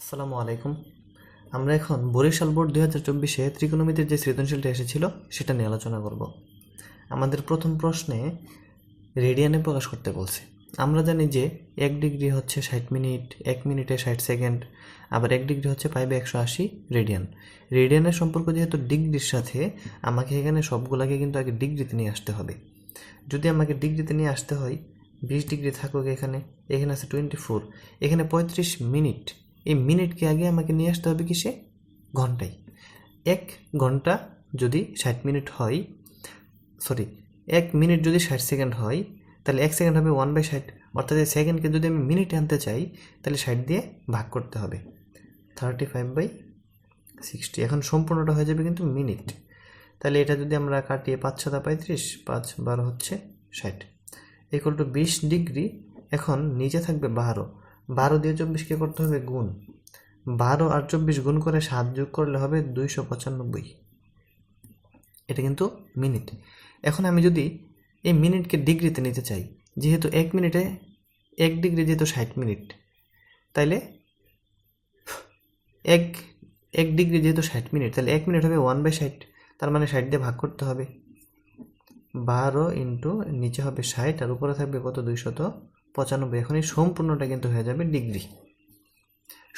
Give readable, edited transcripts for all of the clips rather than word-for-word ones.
আসসালামু আলাইকুম। আমরা এখন বরিশাল বোর্ড 2024-এ ত্রিকোণমিতির যে সৃজনশীলটা এসেছিল সেটা নিয়ে আলোচনা করব। আমাদের প্রথম প্রশ্নে রেডিয়ানে প্রকাশ করতে বলছে। আমরা জানি যে 1 ডিগ্রি হচ্ছে 60 মিনিট, 1 মিনিটে 60 সেকেন্ড, আবার 1 ডিগ্রি হচ্ছে পাইবে 180 রেডিয়ান। রেডিয়ানের সম্পর্ক যেহেতু ডিগ্রির সাথে, আমাকে এখানে সবগুলাকে কিন্তু আগে ডিগ্রিতে নিয়ে আসতে হবে। যদি আমাকে ডিগ্রিতে নিয়ে আসতে হয়, 20 ডিগ্রি থাকুক এখানে আছে 24, এখানে 35 মিনিট। এই মিনিটকে আগে আমাকে নিয়ে আসতে হবে কিসে? ঘন্টায়। 1 ঘন্টা যদি 60 মিনিট হয়, 1 মিনিট যদি 60 সেকেন্ড হয়, তাহলে 1 সেকেন্ড হবে 1/60, অর্থাৎ এই সেকেন্ডকে যদি আমি মিনিটে আনতে চাই তাহলে 60 দিয়ে ভাগ করতে হবে, 35/60। এখন সম্পূর্ণটা হয়ে যাবে কিন্তু মিনিট। তাহলে এটা যদি আমরা কাটিয়ে 5 × 7 = 35, 5 × 12 হচ্ছে 60, ইকুয়াল টু 20 ডিগ্রি। এখন নিচে থাকবে 12, 12 দিয়ে 24কে করতে হবে গুণ, 12 আর 24 গুণ করে 7 যোগ করলে হবে 295। এটা কিন্তু মিনিট। এখন আমি যদি এই মিনিটকে ডিগ্রিতে নিতে চাই, যেহেতু 1 মিনিটে 1 ডিগ্রি যেহেতু 60 মিনিট, তাইলে 1 ডিগ্রি যেহেতু 60 মিনিট, তাহলে 1 মিনিট হবে 1/60, তার মানে 60 দিয়ে ভাগ করতে হবে। 12 ইন্টু নিচে হবে 60 আর উপরে থাকবে কত? 295। এখন এই সম্পূর্ণটা কিন্তু হয়ে যাবে ডিগ্রি।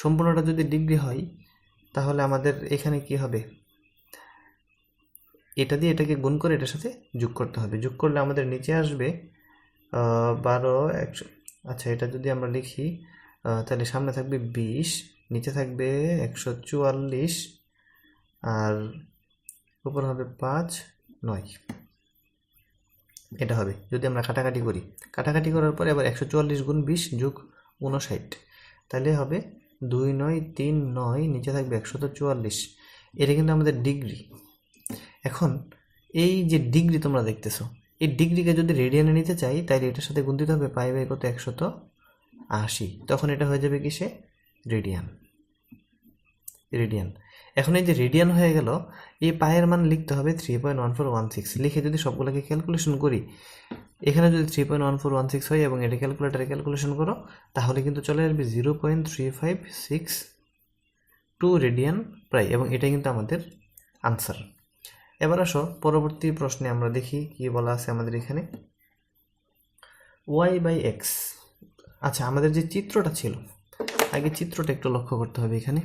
সম্পূর্ণটা যদি ডিগ্রি হয় তাহলে আমাদের এখানে কি হবে? এটা দিয়ে এটাকে গুণ করে এটার সাথে যোগ করতে হবে। যোগ করলে আমাদের নিচে আসবে 12, 100। আচ্ছা, এটা যদি আমরা লিখি তাহলে সামনে থাকবে 20, নিচে থাকবে 144 আর উপর হবে 5, 9। এটা হবে যদি আমরা কাটাকাটি করি। কাটাকাটি করার পরে আবার 144 গুণ 20 যোগ 59, তাহলে হবে 2, 9, 3, 9, নিচে থাকবে 144। এটা কিন্তু আমাদের ডিগ্রি। এখন এই যে ডিগ্রি তোমরা দেখতেছো, এই ডিগ্রিকে যদি রেডিয়ানে নিতে চাই তাহলে এটার সাথে গুণ দিতে হবে পাই/, কত? 180। তখন এটা হয়ে যাবে কিসে? রেডিয়ান। এখন এই যে রেডিয়ান হয়ে গেল, এই পায়ের মান লিখতে হবে 3.1416। লিখে যদি সবগুলোকে ক্যালকুলেশন করি, এখানে যদি 3.1416 হয় এবং এটা ক্যালকুলেটারে ক্যালকুলেশন করো, তাহলে কিন্তু চলে আসবে 0.3562 রেডিয়ান প্রায়, এবং এটা কিন্তু আমাদের আনসার। এবার আসো পরবর্তী প্রশ্নে আমরা দেখি কি বলা আছে আমাদের এখানে। y/x। আচ্ছা, আমাদের যে চিত্রটা ছিল, আগে চিত্রটা একটু লক্ষ্য করতে হবে। এখানে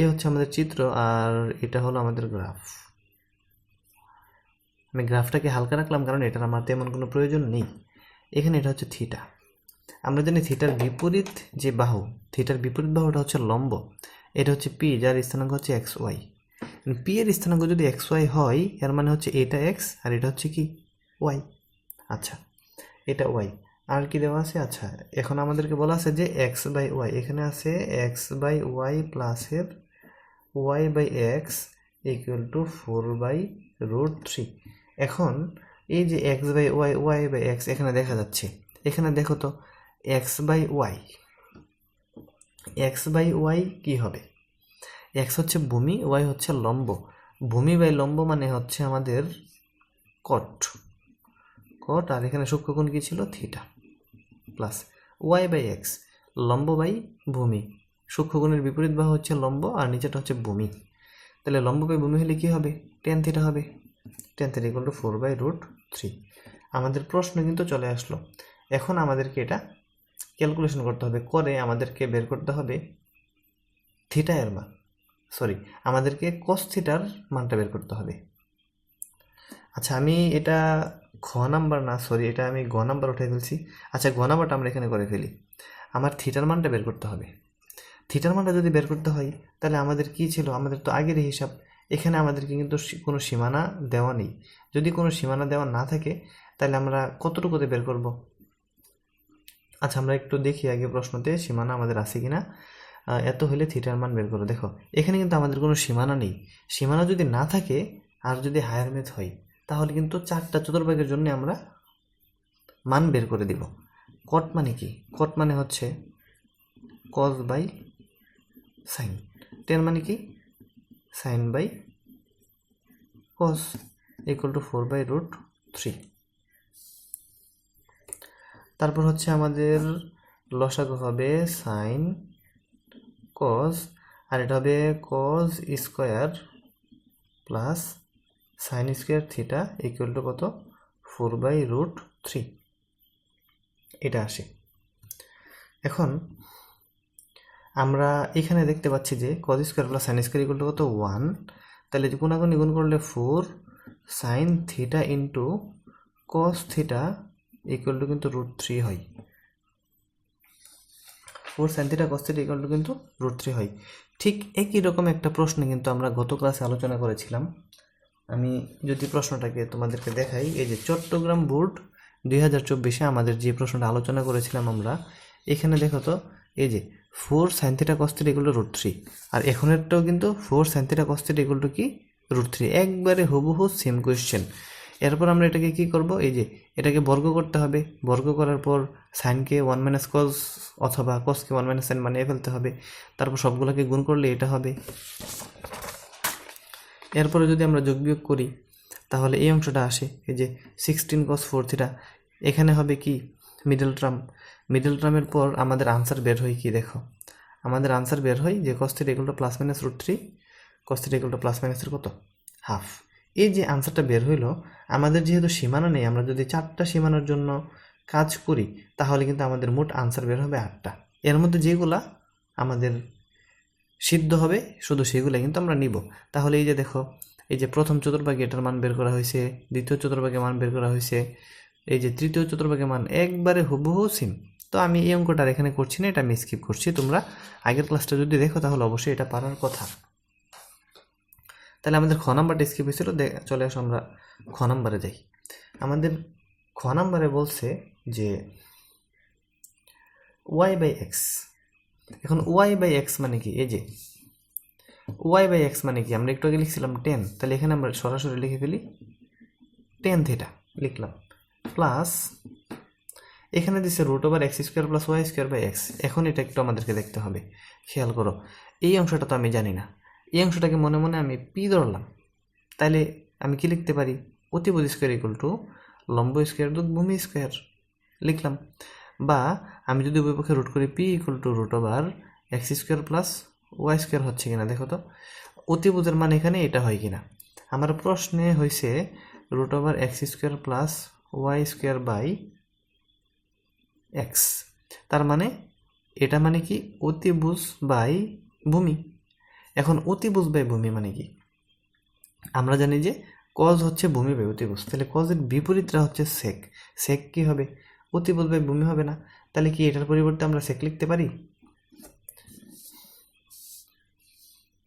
এ হচ্ছে আমাদের চিত্র আর এটা হলো আমাদের গ্রাফ। আমি গ্রাফটাকে হালকা রাখলাম কারণ এটার আমার তেমন কোনো প্রয়োজন নেই। এখানে এটা হচ্ছে থিটা। আমরা জানি থিটার বিপরীত যে বাহু, থিটার বিপরীত বাহুটা হচ্ছে লম্ব। এটা হচ্ছে পি, যার স্থানাঙ্ক হচ্ছে xy। পি এর স্থানাঙ্ক যদি xy হয়, এর মানে হচ্ছে এটা x আর এটা হচ্ছে কি? y। আচ্ছা, এটা y আর কি দেওয়া আছে? আচ্ছা, এখন আমাদেরকে বলা আছে যে x/y, এখানে আছে x/y প্লাস এর y/x ইকুয়াল টু 4/√3। এখন এই যে x/y, y/x এখানে দেখা যাচ্ছে, এখানে দেখো তো x/y কি হবে? x হচ্ছে ভূমি, y হচ্ছে লম্ব। ভূমি/লম্ব মানে হচ্ছে আমাদের কট, আর এখানে সূক্ষ্মকোণ কি ছিল? Theta, plus y/x, লম্ব/ভূমি। সূক্ষ্মকোণের বিপরীত বাহু হচ্ছে লম্ব আর নিচেটা হচ্ছে ভূমি। তাহলে লম্ব/ভূমি হলে কি হবে? tan থিটা হবে। tan theta equal two 4/√3। আমাদের প্রশ্ন কিন্তু চলে আসলো। এখন আমাদেরকে এটা ক্যালকুলেশন করতে হবে, করে আমাদেরকে বের করতে হবে থিটা এর মান, আমাদেরকে cos থিটার মানটা বের করতে হবে। আচ্ছা, আমি এটা নাম্বার না, এটা আমি গ নাম্বার উঠে ফেলছি। আচ্ছা, গ নাম্বারটা আমরা এখানে করে ফেলি। আমার থিটার মানটা বের করতে হবে। থিটার মানটা যদি বের করতে হয় তাহলে আমাদের কি ছিল? আমাদের তো আগের হিসাব। এখানে আমাদেরকে কিন্তু কোনো সীমানা দেওয়া নেই। যদি কোনো সীমানা দেওয়া না থাকে তাহলে আমরা কতটুকুতে বের করব? আচ্ছা, আমরা একটু দেখি আগে প্রশ্নতে সীমানা আমাদের আছে কিনা। এত হলে থিটার মান বের করো। দেখো, এখানে কিন্তু আমাদের কোনো সীমানা নেই। সীমানা যদি না থাকে আর যদি হায়ার ম্যাথ হয়, তাহলে কিন্তু 4টা চতুর্ভাগের জন্য আমরা মান বের করে দিব। কট মানে কি? কট মানে হচ্ছে cos/sin। tan মানে কি? sin/cos equal to 4/√3। তারপর হচ্ছে আমাদের লসাগু হবে সাইন কজ, আর এটা হবে cos square plus sine square theta equal to কত 4/√3 এটা আসে। এখন আমরা এখানে দেখতে পাচ্ছি যে cos square plus sine square equal to কত 1, তাহলে গুণাগুণি গুণ করলে 4 sine theta into cos theta equal two কিন্তু √3 হয়। 4 sine theta cos theta equal two কিন্তু √3 হয়। ঠিক একই রকম একটা প্রশ্ন কিন্তু আমরা গত ক্লাসে আলোচনা করেছিলাম। আমি যদি প্রশ্নটাকে তোমাদেরকে দেখাই, এই যে চট্টগ্রাম বোর্ড 2024-এ আমাদের যে প্রশ্নটা আলোচনা করেছিলাম আমরা, এখানে দেখো তো এই যে 4 sine theta cos theta equal two √3, আর এখনেরটাও কিন্তু 4 sine theta cos theta equal two কি √3, একবারে হুবহু সেম কোয়েশ্চেন। এরপর আমরা এটাকে কি করব, এই যে এটাকে বর্গ করতে হবে, বর্গ করার পর সাইনকে 1 - cos অথবা কসকে 1 - sin বানিয়ে ফেলতে হবে, তারপর সবগুলোকে গুণ করলে এটা হবে। এরপরে যদি আমরা যোগ বিয়োগ করি তাহলে এই অংশটা আসে, এই যে 16 cos 4 থিটা, এখানে হবে কি মিডল টার্ম, মিডল টার্মের পর আমাদের আনসার বের হয় কি দেখো, আমাদের আনসার বের হয় যে cos theta equal two +-√3, cos theta equal two +- কত হাফ। এই যে আনসারটা বের হইলো, আমাদের যেহেতু সীমানা নেই, আমরা যদি 4টা সীমানার জন্য কাজ করি তাহলে কিন্তু আমাদের মোট আনসার বের হবে 8টা। এর মধ্যে যেগুলা আমাদের সিদ্ধ হবে শুধু সেগুলো কিন্তু আমরা নিব। তাহলে এই যে দেখো, এই যে প্রথম চতুর্ভাগে এটার মান বের করা হয়েছে, দ্বিতীয় চতুর্ভাগে মান বের করা হয়েছে, এই যে তৃতীয় চতুর্ভাগে মান একবারে হুবহু সেম। তো আমি এই অঙ্কটা আর এখানে করছি না, এটা আমি স্কিপ করছি। তোমরা আগের ক্লাসটা যদি দেখো তাহলে অবশ্যই এটা পারার কথা। তাহলে আমাদের খ নাম্বারটা স্কিপ হয়েছিল, চলে আসো আমরা খ নাম্বারে যাই। আমাদের খ নাম্বারে বলছে যে y/x। এখন y/x মানে কি, এই যে y/x মানে কি, আমরা একটু আগে লিখছিলাম 10, তাহলে এখানে আমরা সরাসরি লিখে ফেলি tan থিটা লিখলাম, প্লাস এখানে দিচ্ছে √x² + y² x। এখন এটা একটু আমাদেরকে দেখতে হবে, খেয়াল করো এই অংশটা তো আমি জানি না, এই অংশটাকে মনে মনে আমি পি ধরলাম, তাহলে আমি কি লিখতে পারি, অতিভুজ স্কোয়ার ইকুয়াল টু লম্ব স্কোয়ার যোগ ভূমি স্কোয়ার লিখলাম। বা আমি যদি উভয় পক্ষে রুট করি, P equal to √x² + y² হচ্ছে কিনা দেখো তো, অতিভুজের মান এখানে এটা হয় কিনা। আমার প্রশ্নে হয়েছে √x² + y² x, তার মানে এটা মানে কি অতিভুজ বাই ভূমি। এখন অতিভুজ বাই ভূমি মানে কি, আমরা জানি যে কজ হচ্ছে ভূমি বাই অতিভুজ, তাহলে কজের বিপরীতটা হচ্ছে সেক। সেক কি হবে, অতিভুজ বাই ভূমি হবে না, তাহলে কি এটার পরিবর্তে আমরা সেক লিখতে পারি।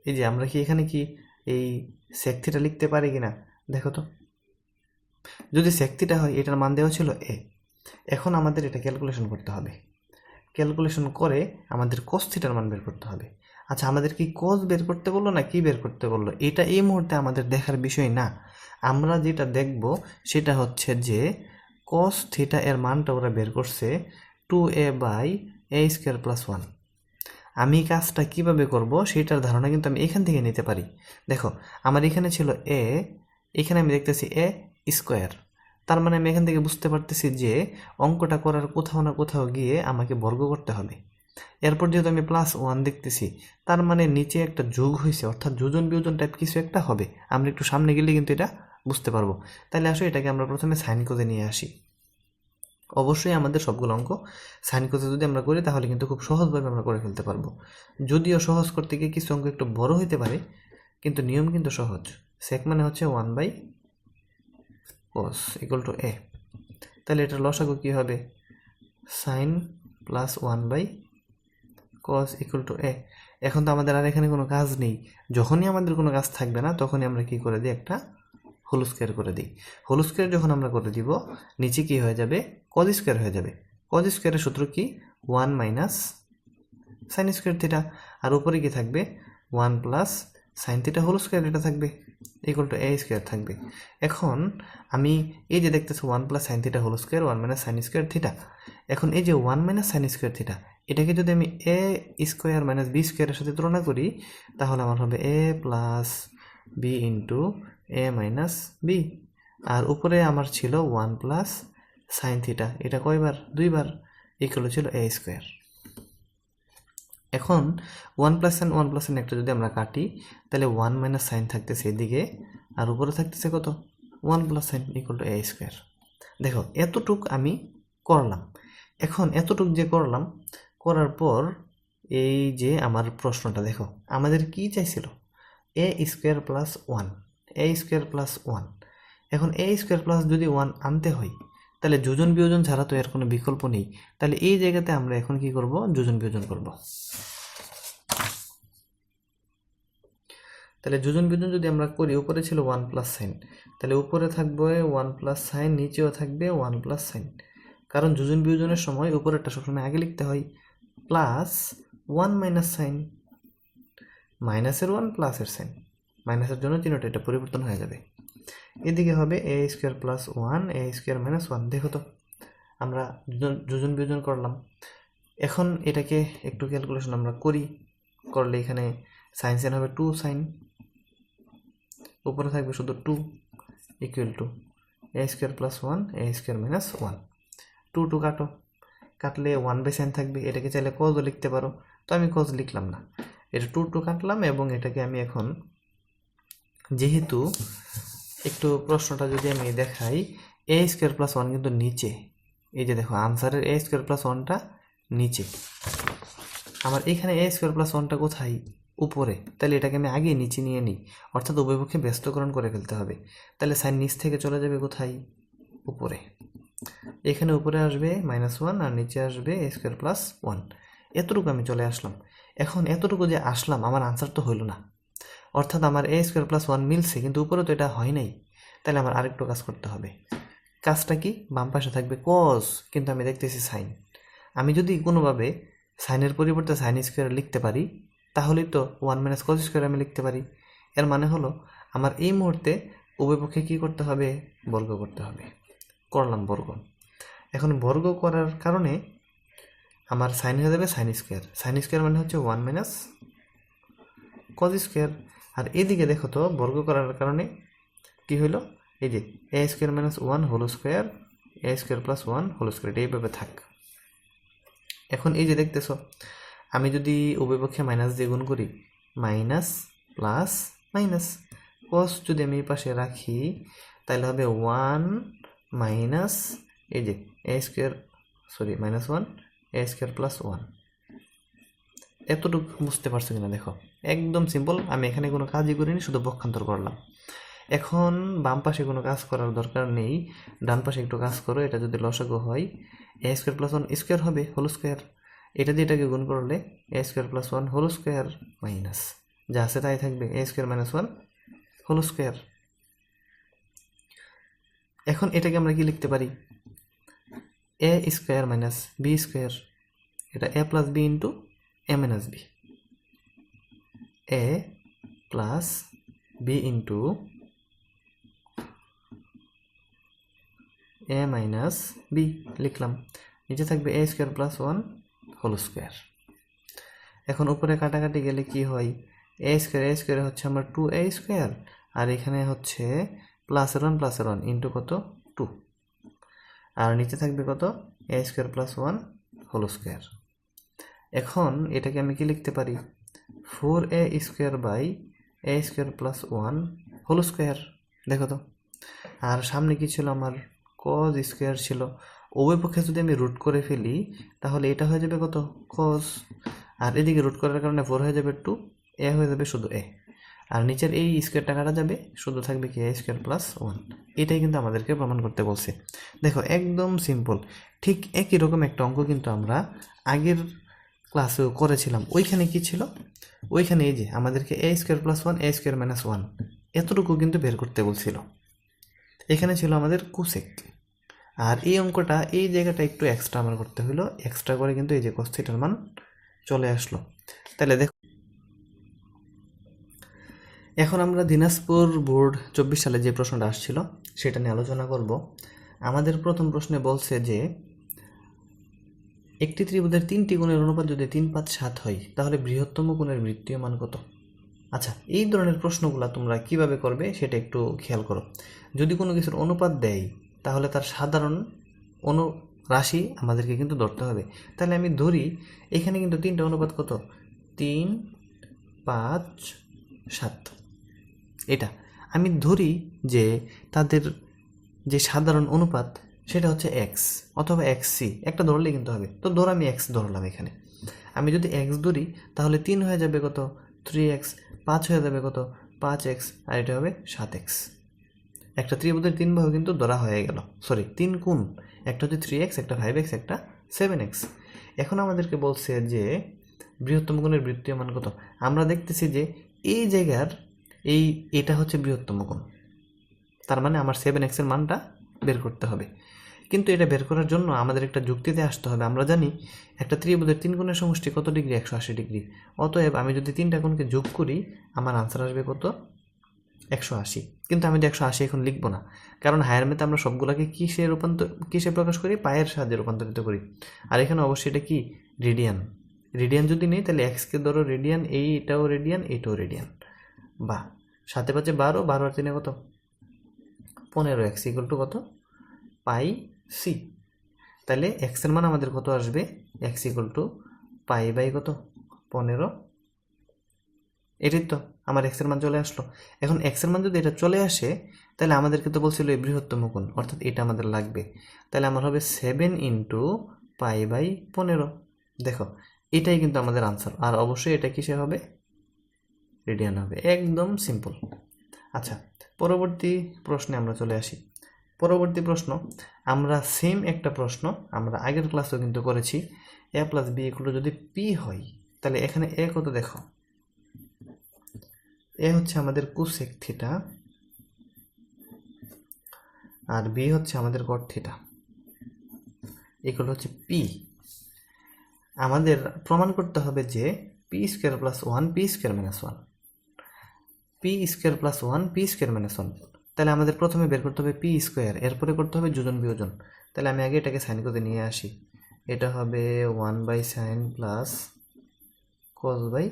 এই যে আমরা কি এখানে কি এই সেক থিটা লিখতে পারি কিনা দেখো তো, যদি সেক থিটা হয় এটার মান দেওয়া ছিল এ। এখন আমাদের এটা ক্যালকুলেশন করতে হবে, ক্যালকুলেশন করে আমাদের কস থিটার মান বের করতে হবে। আচ্ছা, আমাদের কি কস বের করতে বললো না কি বের করতে বললো, এটা এই মুহূর্তে আমাদের দেখার বিষয় না। আমরা যেটা দেখব সেটা হচ্ছে যে কস থিটা এর মানটা ওরা বের করছে 2a/a² + 1। আমি কাজটা কিভাবে করব সেটার ধারণা কিন্তু আমি এখান থেকে নিতে পারি। দেখো, আমার এখানে ছিল এ, এখানে আমি দেখতেছি a², তার মানে আমি এখান থেকে বুঝতে পারতেছি যে অঙ্কটা করার কোথাও না কোথাও গিয়ে আমাকে বর্গ করতে হবে। এরপর যেহেতু আমি +1 দেখতেছি, তার মানে নিচে একটা যোগ হয়েছে, অর্থাৎ যোজন বিয়োজন টাইপ কিছু একটা হবে। আমরা একটু সামনে গেলে কিন্তু এটা বুঝতে পারবো। তাহলে আসো এটাকে আমরা প্রথমে সাইন কোজে নিয়ে আসি। অবশ্যই আমাদের সবগুলো অঙ্ক সাইন কোজে যদি আমরা করি তাহলে কিন্তু খুব সহজভাবে আমরা করে ফেলতে পারবো। যদিও সহজ করতে গিয়ে কিছু অঙ্ক একটু বড় হতে পারে, কিন্তু নিয়ম কিন্তু সহজ। সেক মানে হচ্ছে 1/cos = a, তাহলে এটার লসাগু কি হবে, সাইন প্লাস 1/cos = a। এখন তো আমাদের আর এখানে কোনো কাজ নেই, যখনই আমাদের কোনো কাজ থাকবে না তখনই আমরা কি করে দিই, একটা হোল স্কোয়ার করে দিই। হোল স্কোয়ার যখন আমরা করে দিব, নিচে কি হয়ে যাবে, কজ স্কোয়ার হয়ে যাবে। কজ স্কোয়ারের সূত্র কি, 1 - sin স্কোয়ার থিটা, আর উপরে কি থাকবে 1 + sin থিটা হোল স্কোয়ার, এটা থাকবে = a² থাকবে। এখন আমি এই যে দেখতেছি 1 + sin theta whole square 1 - sin square theta, এখন এই যে 1 - sin স্কোয়ার থিটা এটাকে যদি আমি a² - b² এর সাথে তুলনা করি তাহলে আমার হবে a + b * a - b, আর উপরে আমার ছিল 1 + সাইন থিটা, এটা কয়বার? 2 বার, ইকুয়াল ছিল এ স্কোয়ার। এখন 1 + সাইন 1 + সাইন একটা যদি আমরা কাটি, তাহলে 1 - সাইন থাকতেছে এদিকে, আর উপরে থাকতেছে কত? 1 + sine equal to a square. দেখো এতটুক আমি করলাম। এখন এতটুক যে করলাম, করার পর এই যে আমার প্রশ্নটা দেখো, আমাদের কি চাইছিল? এ স্কোয়ার প্লাস 1, এ স্কোয়ার প্লাস 1। এখন এ স্কোয়ার প্লাস যদি 1 আনতে হয়, তাহলে যোজন বিয়োজন ছাড়া তো এর কোনো বিকল্প নেই। তাহলে এই জায়গাতে আমরা এখন কি করব? যোজন বিয়োজন করব। তাহলে যোজন বিয়োজন যদি আমরা করি, উপরে ছিল 1 + সাইন, তাহলে উপরে থাকবে 1 + সাইন, নিচেও থাকবে 1 + সাইন। কারণ যোজন বিয়োজনের সময় উপরেরটা সবসময় আগে লিখতে হয়। প্লাস 1 - সাইন, মাইনাসের 1 প্লাসের সাইন, মাইনাসের জন্য চিহ্নটা এটা পরিবর্তন হয়ে যাবে। এদিকে হবে এ স্কোয়ার প্লাস 1, এ স্কোয়ার মাইনাস 1। দেখো তো আমরা যোজন বিয়োজন করলাম। এখন এটাকে একটু ক্যালকুলেশন আমরা করি, করলে এখানে সাইন সাইন হবে 2 সাইন, উপরে থাকবে শুধু 2 equal to a square plus 1, A square minus 1। 2 2 কাটো, কাটলে 1/sin থাকবে। এটাকে চাইলে কজও লিখতে পারো, তো আমি কজ লিখলাম না, এটা 2 2 কাটলাম। এবং এটাকে আমি এখন, যেহেতু একটু প্রশ্নটা যদি আমি দেখাই, এ স্কোয়ার প্লাস 1 কিন্তু নিচে, এই যে দেখো আনসারের এ স্কোয়ার প্লাস 1টা নিচে, আমার এখানে এ স্কোয়ার প্লাস 1টা কোথায়? উপরে। তাহলে এটাকে আমি আগে নিচে নিয়ে নিই, অর্থাৎ উভয়পক্ষে ব্যস্তকরণ করে ফেলতে হবে। তাহলে সাইন নিচ থেকে চলে যাবে কোথায়? উপরে। এখানে উপরে আসবে -1 আর নিচে আসবে এ স্কোয়ার প্লাস 1। এতটুকু আমি চলে আসলাম। এখন এতটুকু যে আসলাম, আমার আনসার তো হইল না, অর্থাৎ আমার এ স্কোয়ার প্লাস 1 মিলছে, কিন্তু উপরে তো এটা হয় নাই। তাহলে আমার আরেকটু কাজ করতে হবে। কাজটা কি? বাম পাশে থাকবে কস, কিন্তু আমি দেখতেছি সাইন। আমি যদি কোনোভাবে সাইনের পরিবর্তে সাইন স্কোয়ার লিখতে পারি, তাহলেই তো 1 - cos স্কোয়ার আমি লিখতে পারি। এর মানে হলো আমার এই মুহূর্তে উভয়পক্ষে কী করতে হবে? বর্গ করতে হবে। করলাম বর্গ। এখন বর্গ করার কারণে আমার সাইন হয়ে যাবে সাইন স্কোয়ার। সাইন স্কোয়ার মানে হচ্ছে 1 - cos স্কোয়ার। আর এদিকে দেখো তো, বর্গ করার কারণে কি হইল? এই যে এ স্কোয়ার মাইনাস 1 হোল স্কোয়ার, এ স্কোয়ার প্লাস 1 হোল স্কোয়ার, এইভাবে থাক। এখন এই যে দেখতেছো, আমি যদি উভয়পক্ষে মাইনাস দিয়ে গুণ করি, মাইনাস প্লাস মাইনাস, কস যদি আমি এই পাশে রাখি, তাহলে হবে 1 মাইনাস এই যে এ স্কোয়ার, সরি -1 এ স্কোয়ার প্লাস 1। এতটুকু বুঝতে পারছো কিনা দেখো, একদম সিম্পল। আমি এখানে কোনো কাজই করিনি, শুধু পক্ষান্তর করলাম। এখন বাম পাশে কোনো কাজ করার দরকার নেই, ডান পাশে একটু কাজ করো। এটা যদি লসাগু হয়, এ স্কোয়ার প্লাস 1 স্কোয়ার হবে হোল স্কোয়ার, এটা দিয়ে এটাকে গুণ করলে A square plus 1 whole square minus যা আছে তাই থাকবে A square minus 1 whole square. এখন এটাকে আমরা কি লিখতে পারি? A square minus B square, এটা A plus B into A minus B, A plus B into A minus B লিখলাম। নিচে থাকবে A square plus 1 whole square. এখন উপরে কাটাকাটি গেলে কি হয়? এ স্কোয়ার হচ্ছে আমার 2a স্কোয়ার, আর এখানে হচ্ছে প্লাসের 1 ইন্টু কত? 2। আর নিচে থাকবে কত? A square plus 1 whole square. এখন এটাকে আমি কি লিখতে পারি? 4a square by a square plus 1 whole square. দেখো তো, আর সামনে কি ছিল আমার? cos স্কোয়ার ছিল। উভয় পক্ষে যদি আমি রুট করে ফেলি, তাহলে এটা হয়ে যাবে কত? cos। আর এদিকে রুট করার কারণে 4 হয়ে যাবে 2, এ হয়ে যাবে শুধু এ। আর নিচের এই স্কোয়ারটা কাটা যাবে, শুধু থাকবে কি? এ স্কোয়ার প্লাস 1। এটাই কিন্তু আমাদেরকে প্রমাণ করতে বলছে। দেখো একদম সিম্পল। ঠিক একই রকম একটা অঙ্ক কিন্তু আমরা আগের ক্লাসেও করেছিলাম। ওইখানে কি ছিল? ওইখানে এই যে আমাদেরকে এ স্কোয়ার প্লাস 1 এ স্কোয়ার মাইনাস 1 এতটুকু কিন্তু বের করতে বলছিল। এখানে ছিল আমাদের কোসেক। আর এই অঙ্কটা এই জায়গাটা একটু এক্সট্রা আমার করতে হলো, এক্সট্রা করে কিন্তু এই যে cos থিটার মান চলে আসলো। তাহলে দেখো, এখন আমরা দিনাজপুর বোর্ড 24 সালে যে প্রশ্নটা আসছিল সেটা নিয়ে আলোচনা করব। আমাদের প্রথম প্রশ্নে বলছে যে একটি ত্রিভুজের 3টি কোণের অনুপাত যদি 3, 5, 7 হয়, তাহলে বৃহত্তম কোণের বৃত্তীয় মান কত? আচ্ছা, এই ধরনের প্রশ্নগুলো তোমরা কিভাবে করবে সেটা একটু খেয়াল করো। যদি কোনো কিছুর অনুপাত দেয়, তাহলে তার সাধারণ রাশি আমাদেরকে কিন্তু ধরতে হবে। তাহলে আমি ধরি এখানে কিন্তু 3টা অনুপাত কত, 3, 5, 7। এটা আমি ধরি যে তাদের যে সাধারণ অনুপাত সেটা হচ্ছে এক্স অথবা এক্সসি, একটা ধরলেই কিন্তু হবে। তো ধর আমি এক্স ধরলাম এখানে। আমি যদি এক্স ধরি তাহলে 3 হয়ে যাবে কত, 3x, 5 হয়ে যাবে কত, 5x, আর এটা হবে 7x। একটা ত্রিভুজের 3 বাহু কিন্তু ধরা হয়ে গেল, সরি 3 কোণ, একটা হচ্ছে 3x, একটা 5x, একটা 7x। এখন আমাদেরকে বলছে যে বৃহত্তম কোণের বৃত্তীয় মান কত। আমরা দেখতেছি যে এই জায়গার এটা হচ্ছে বৃহত্তম কোণ, তার মানে আমার 7x এর মানটা বের করতে হবে। কিন্তু এটা বের করার জন্য আমাদের একটা যুক্তিতে আসতে হবে। আমরা জানি একটা ত্রিভুজের 3 কোণের সমষ্টি কত ডিগ্রি, 180 ডিগ্রি। অতএব আমি যদি 3টা কোণকে যোগ করি আমার আনসার আসবে কত, 180। কিন্তু আমি তো 180 এখন লিখবো না, কারণ হায়ার ম্যাথে আমরা সবগুলোকে কিসে প্রকাশ করি, পায়ের সাহায্যে রূপান্তরিত করি। আর এখানে অবশ্যই এটা কি, রেডিয়ান। রেডিয়ান যদি নেই তাহলে এক্সকে ধরো রেডিয়ান, এইটাও রেডিয়ান, এইটাও রেডিয়ান। বা 7 5 12, 12 আর 3 কত, 15। এক্স ইকুয়াল টু কত, পাই সি। তাহলে এক্স এর মান আমাদের কত আসবে, x equal to pi by কত, 15। এটাই তো আমার এক্স এর মান চলে আসলো। এখন এক্স এর মান যদি এটা চলে আসে তাহলে আমাদেরকে তো বলছিল এই বৃহত্তম কোণ, অর্থাৎ এটা আমাদের লাগবে। তাহলে আমার হবে 7 ইন্টু পাই বাই 15। দেখো এটাই কিন্তু আমাদের আনসার। আর অবশ্যই এটা কিসে হবে, রেডিয়ান হবে। একদম সিম্পল। আচ্ছা, পরবর্তী প্রশ্নে আমরা চলে আসি। পরবর্তী প্রশ্ন, আমরা সেম একটা প্রশ্ন আমরা আগের ক্লাসেও কিন্তু করেছি। a plus b equal to যদি পি হয় তাহলে এখানে এ কত দেখো, এ হচ্ছে আমাদের কোসেক থিটা আর বি হচ্ছে আমাদের কট থিটা, ইকুয়াল হচ্ছে পি। আমাদের প্রমাণ করতে হবে যে P square plus 1 P square minus 1, P square plus 1 P square minus 1। তাহলে আমাদের প্রথমে বের করতে হবে পি স্কোয়ার, এরপরে করতে হবে যোজন বিয়োজন। তাহলে আমি আগে এটাকে সাইন করে নিয়ে আসি। এটা হবে 1 by sine plus cos by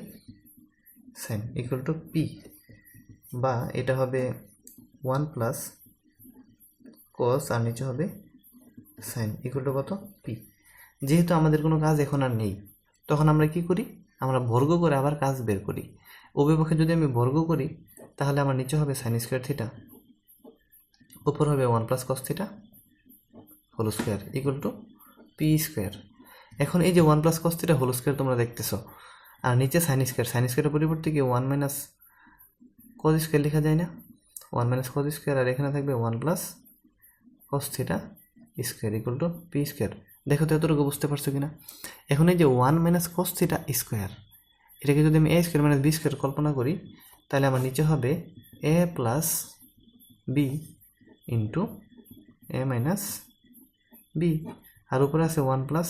sine equal to p, বা এটা হবে 1 প্লাস কস আর নিচে হবে সাইন ইকুয়াল টু কত, পি। যেহেতু আমাদের কোনো কাজ এখন আর নেই, তখন আমরা কি করি, আমরা বর্গ করে আবার কাজ বের করি। উভয়পক্ষে যদি আমি বর্গ করি তাহলে আমার নিচে হবে সাইন স্কোয়ার থিটা, উপর হবে 1 plus cos theta whole square equal to p square. এখন এই যে 1 plus cos theta whole square তোমরা দেখতেছ, আর নিচে সাইন স্কোয়ার, সাইন স্কোয়ারের পরিবর্তে কি 1 মাইনাস কস স্কোয়ার লেখা যায় না, 1 মাইনাস কস স্কোয়ার, আর এখানে থাকবে 1 plus cos theta square equal to p square. দেখো তো এতটুকু বুঝতে পারছো কিনা। এখন এই যে 1 মাইনাস কস থিটা স্কোয়ার, এটাকে যদি আমি a square minus B square কল্পনা করি তাহলে আমার নিচে হবে a plus B into A minus b, আর উপরে আছে 1 plus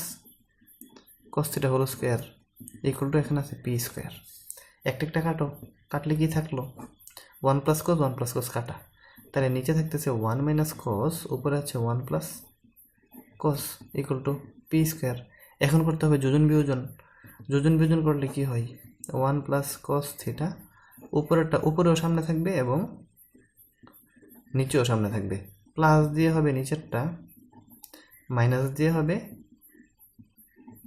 cos theta whole square equal to এখানে আছে পি স্কোয়ার। একটা একটা কাটো, কাটলে কি থাকলো, 1 প্লাস কস 1 প্লাস কস কাটা, তাহলে নিচে থাকতেছে 1 মাইনাস কস, উপরে আছে 1 plus cos equal to p square. এখন করতে হবে যোজন বিয়োজন। যোজন বিয়োজন করলে কি হয়, 1 প্লাস কস থিটা উপরেও সামনে থাকবে এবং নিচেও সামনে থাকবে, প্লাস দিয়ে হবে নিচেরটা, মাইনাস দিয়ে হবে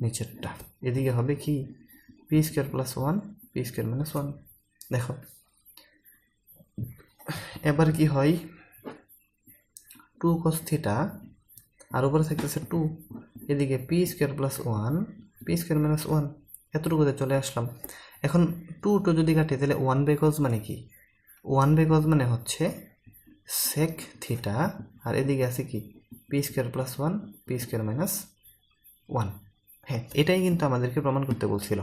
নিচেরটা। এদিকে হবে কি P square plus 1 P square minus 1। দেখো এবার কি হয়, 2 cos থিটা আর উপরে থাকতেছে 2, এদিকে P square plus 1 P square minus 1, এতটুকুতে চলে আসলাম। এখন 2 যদি কাটে তাহলে 1 বাই কস মানে কি, 1 বাই কস মানে হচ্ছে সেক থিটা, আর এদিকে আছে কি P square plus 1 P square minus 1। হ্যাঁ, এটাই কিন্তু আমাদেরকে প্রমাণ করতে বলছিল।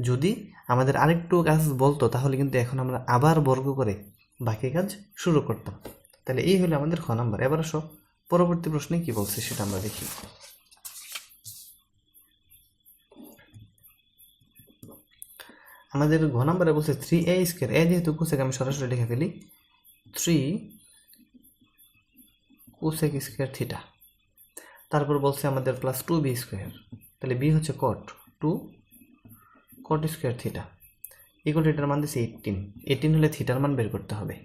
যদি আমাদের আরেকটু কাজ বলতো তাহলে কিন্তু এখন আমরা আবার বর্গ করে বাকি কাজ শুরু করতাম। তাহলে এই হলো আমাদের খ নাম্বার। এবার আসো পরবর্তী প্রশ্নে কি বলছে সেটা আমরা দেখি। আমাদের ঘ নাম্বারে বলছে 3a স্কোয়ার, এ যেহেতু কোসেক আমি সরাসরি লিখে ফেলি, 3 কোসেক স্কোয়ার থিটা। তারপর বলছে আমাদের প্লাস 2b স্কোয়ার, তাহলে বি হচ্ছে কট, 2 cot square theta equal two এটার মান দিচ্ছে 18। 18 হলে থিটার মান বের করতে হবে।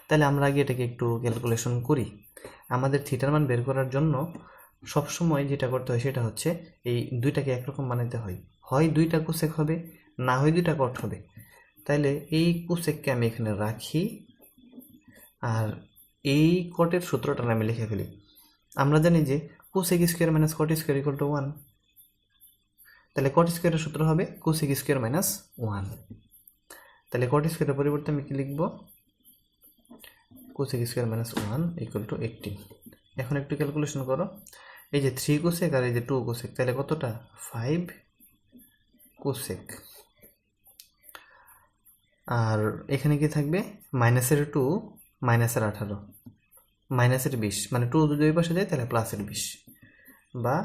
তাহলে আমরা আগে এটাকে একটু ক্যালকুলেশন করি। আমাদের থিটার মান বের করার জন্য সবসময় যেটা করতে হয় সেটা হচ্ছে এই দুইটাকে একরকম বানাতে হয়, হয় দুইটা কোসেক হবে, না হয় দুইটা কট হবে। তাইলে এই কোসেককে আমি এখানে রাখি, আর এই কটের সূত্রটা আমি লিখে ফেলি। আমরা জানি যে cosec square minus cot square equal two 1। তাহলে কট স্কোয়ারের সূত্র হবে কোসেক স্কোয়ার মাইনাস 1। তাহলে কট স্কোয়ারের পরিবর্তে আমি কি লিখব? Cosec square minus 1 equal to 18। এখন একটু ক্যালকুলেশন করো, এই যে 3 কোসেক আর এই যে 2 কোসেক, তাহলে কতটা? 5 কোসেক। আর এখানে কি থাকবে? মাইনাসের 2 মাইনাসের 18 মাইনাসের 20, মানে 2 যদি ওই পাশে যায় তাহলে প্লাসের 20, বা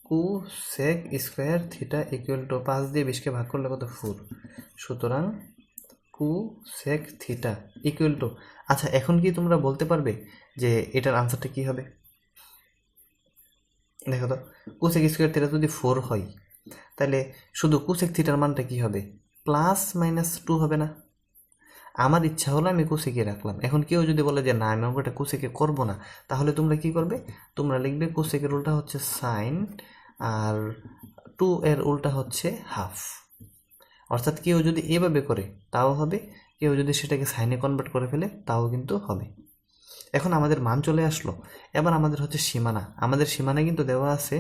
cosec square theta equal two 5 দিয়ে 20কে ভাগ করলে কত? 4। সুতরাং কোসেক থিটা ইকুয়াল টু, আচ্ছা এখন কি তোমরা বলতে পারবে যে এটার আনসারটা কি হবে? দেখো তো, কোসেক স্কোয়ার থিটা যদি 4 হয় তাহলে শুধু কোসেক থিটার মানটা কি হবে? প্লাস মাইনাস 2 হবে না? আমার ইচ্ছা হলো আমি কোসেকে রাখলাম। এখন কেউ যদি বলে যে না আমি অঙ্কটা কোসেকে করবো না, তাহলে তোমরা কি করবে? তোমরা লিখবে কোসেকের উল্টা হচ্ছে সাইন, আর 2 এর উল্টা হচ্ছে হাফ। অর্থাৎ কেউ যদি এভাবে করে তাও হবে, কেউ যদি সেটাকে সাইনে কনভার্ট করে ফেলে তাও কিন্তু হবে। এখন আমাদের মান চলে আসলো, এবার আমাদের হচ্ছে সীমানা। আমাদের সীমানা কিন্তু দেওয়া আছে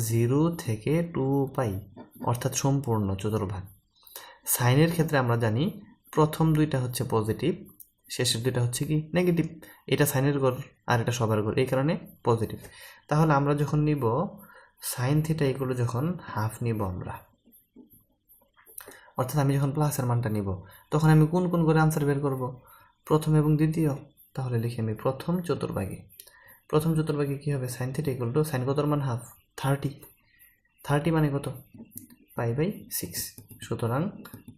0 থেকে 2π, অর্থাৎ সম্পূর্ণ চতুর্ভাগ। সাইনের ক্ষেত্রে আমরা জানি প্রথম দুইটা হচ্ছে পজিটিভ, শেষের দুইটা হচ্ছে কি নেগেটিভ। এটা সাইনের গড় আর এটা সবার গড়, এই কারণে পজিটিভ। তাহলে আমরা যখন নিব সাইন থিটা এগুলো যখন হাফ নিব আমরা, অর্থাৎ আমি যখন প্লাসের মানটা নিব, তখন আমি কোন কোন করে আনসার বের করব? প্রথম এবং দ্বিতীয়। তাহলে লিখি আমি প্রথম চতুর্ভাগে। প্রথম চতুর্ভাগে কি হবে? Sine theta equal to sine কতর মান? হাফ, 30 মানে কত? π/6। সুতরাং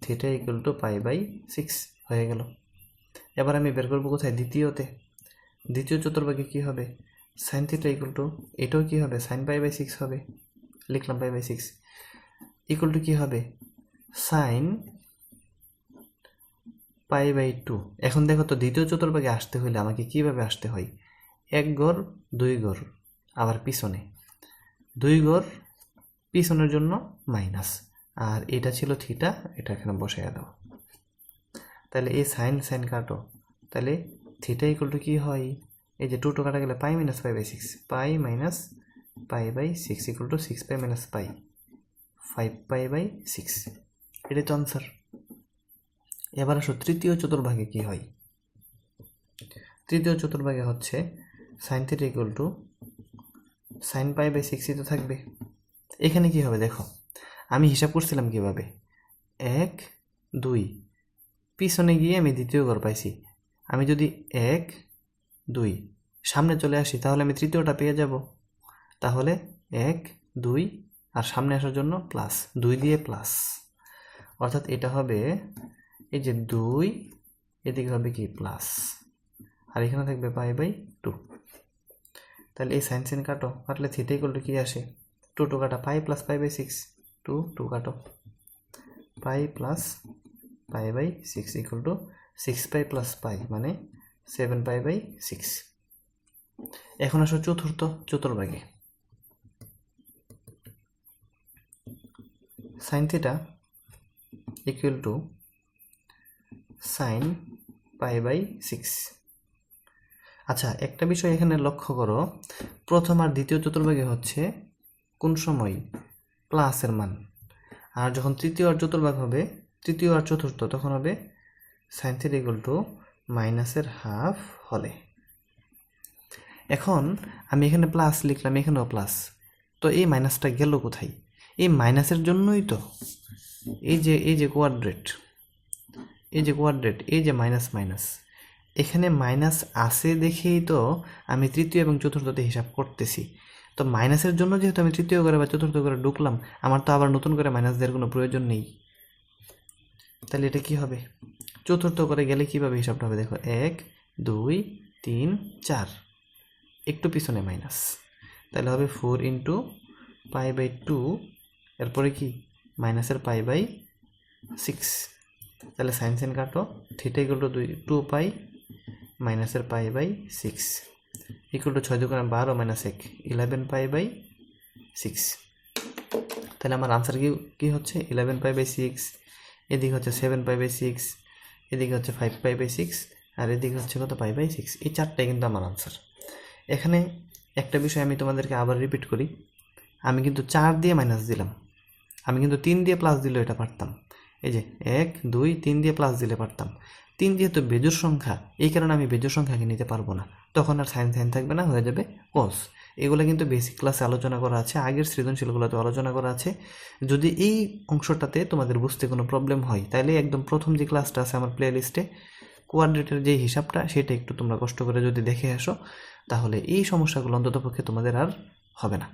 থিটা ইকুয়াল টু π/6 হয়ে গেল। এবার আমি বের করবো কোথায়? দ্বিতীয়তে। দ্বিতীয় চতুর্ভাগে কি হবে? সাইন থিটা ইকুয়াল টু, এটাও কি হবে? সাইন π/6 হবে, লিখলাম π/6 ইকুয়াল টু কি হবে? সাইন π/2। এখন দেখো তো, দ্বিতীয় চতুর্ভাগে আসতে হলে আমাকে কিভাবে আসতে হয়? 1 গড় 2 গড়, আবার পিছনে 2 গড়, পিছনের জন্য মাইনাস, আর এটা ছিল থিটা, এটা এখানে বসাইয়া দাও। তাহলে এই সাইন সাইন কাটো, তাহলে থিটা ইকুয়াল টু কি হয়? এই যে 2 কাটা গেলে π-π/6, π-π/6 ইকুয়াল টু 6π - π, 5π/6। এটাই তো আনসার। এবার আসো তৃতীয় চতুর্ভাগে কি হয়? তৃতীয় চতুর্ভাগে হচ্ছে sine theta equal to sine π/6ই তো থাকবে। এখানে কি হবে দেখো, আমি হিসাব করছিলাম কিভাবে? 1 2, পিছনে গিয়ে আমি দ্বিতীয় ঘর পাইছি। আমি যদি 1 2 সামনে চলে আসি তাহলে আমি তৃতীয়টা পেয়ে যাব। তাহলে 1 2 আর সামনে আসার জন্য প্লাস, 2 দিয়ে প্লাস, অর্থাৎ এটা হবে এই যে 2, এদিকে হবে কি প্লাস, আর এখানে থাকবে π/2। তাহলে এই সাইন সাইন কাটো, কাটলে থিটা ইকুয়াল টু কি আসে? 2 2 কাটা π + π/6, 2 2 কাটো, π + π/6 ইকুয়াল টু 6π + π মানে 7π/6। এখন আসো চতুর্থ চতুর্ভাগে। Sine theta equal to sine π/6। আচ্ছা একটা বিষয় এখানে লক্ষ্য করো, প্রথম আর দ্বিতীয় চতুর্ভাগে হচ্ছে কোন সময়? প্লাসের মান। আর যখন তৃতীয় আর চতুর্ভাগ হবে, তৃতীয় আর চতুর্থ, তখন হবে সাইন থিটা ইকুয়াল টু মাইনাসের হাফ হলে। এখন আমি এখানে প্লাস লিখলাম, এখানেও প্লাস, তো এই মাইনাসটা গেল কোথায়? এই মাইনাসের জন্যই তো এই যে কোয়াড্রেট, এই যে মাইনাস মাইনাস, এখানে মাইনাস আছে দেখেই তো আমি তৃতীয় এবং চতুর্থতে হিসাব করতেছি। তো মাইনাসের জন্য যেহেতু আমি তৃতীয় করে বা চতুর্থ করে ঢুকলাম, আমার তো আবার নতুন করে মাইনাস দেওয়ার কোনো প্রয়োজন নেই। তাহলে এটা কি হবে? চতুর্থ করে গেলে কিভাবে হিসাবটা হবে দেখো, 1 2 3 4, একটু পিছনে মাইনাস, তাহলে হবে 4 × π/2, এরপরে কি মাইনাসের π/6। তাহলে সাইন সাইন কাটো, থিটা ইকুয়াল টু 2π মাইনাসের π/6, ইকুয়াল টু 6 দুগুণে 12 মাইনাস 1 11 পাই বাই 6। তাহলে আমার আনসার কি হচ্ছে 11 পাই বাই 6, এদিকে হচ্ছে 7 পাই বাই 6, এদিকে হচ্ছে 5 পাই বাই 6, আর এদিকে হচ্ছে কত পাই বাই 6। এই চারটাই কিন্তু আমার আনসার। এখানে একটা বিষয় আমি তোমাদেরকে আবার রিপিট করি, আমি কিন্তু 4 দিয়ে মাইনাস দিলাম, আমি কিন্তু 3 দিয়ে প্লাস দিলেও এটা পারতাম। এই যে 1 2 3 দিয়ে প্লাস দিলে পারতাম। 3 যেহেতু বেজোড় সংখ্যা, এই কারণে আমি বেজোড় সংখ্যাকে নিতে পারবো না, তখন আর সাইন সাইন থাকবে না, হয়ে যাবে কস। এগুলো কিন্তু বেসিক ক্লাসে আলোচনা করা আছে, আগের সৃজনশীলগুলোতে আলোচনা করা আছে। যদি এই অংশটাতে তোমাদের বুঝতে কোনো প্রবলেম হয়, তাহলে একদম প্রথম যে ক্লাসটা আছে আমার প্লে লিস্টে, কোয়াড্রেটের যে হিসাবটা, সেটা একটু তোমরা কষ্ট করে যদি দেখে আসো, তাহলে এই সমস্যাগুলো অন্ততপক্ষে তোমাদের আর হবে না।